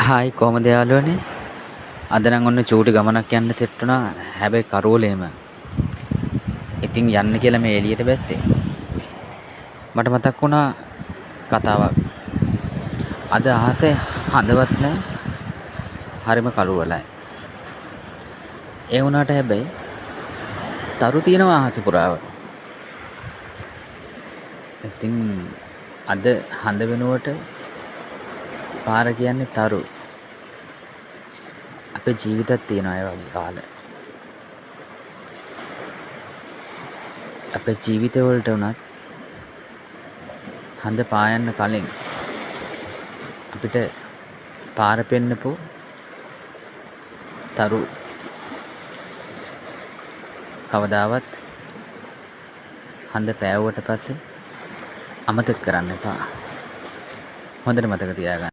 Hi කොහමද යාළුවනේ? අද නම් ඔන්න චූටි ගමනක් යන්න සෙට් වුණා. හැබැයි කරෝලේම. ඉතින් යන්න කියලා මේ එළියට බැස්සේ. මට මතක් වුණා කතාවක්. අද අහසේ හඳවත් නැහැ. හරිම කළුවලයි. ඒ වුණාට හැබැයි තරු තියෙනවා අහස පුරාවට. ඉතින් අද හඳ වෙනුවට පාර කියන්නේ තරු. අපේ ජීවිතත් තියෙනවා ඒ වගේ කාල. අපේ ජීවිතවලට උනත් හඳ පායන්න කලින් අපිට පාර පෙන්නපු තරු කවදාවත් හඳ පෑවුවට පස්සේ අමතක කරන්න එපා. හොඳට මතක තියාගන්න.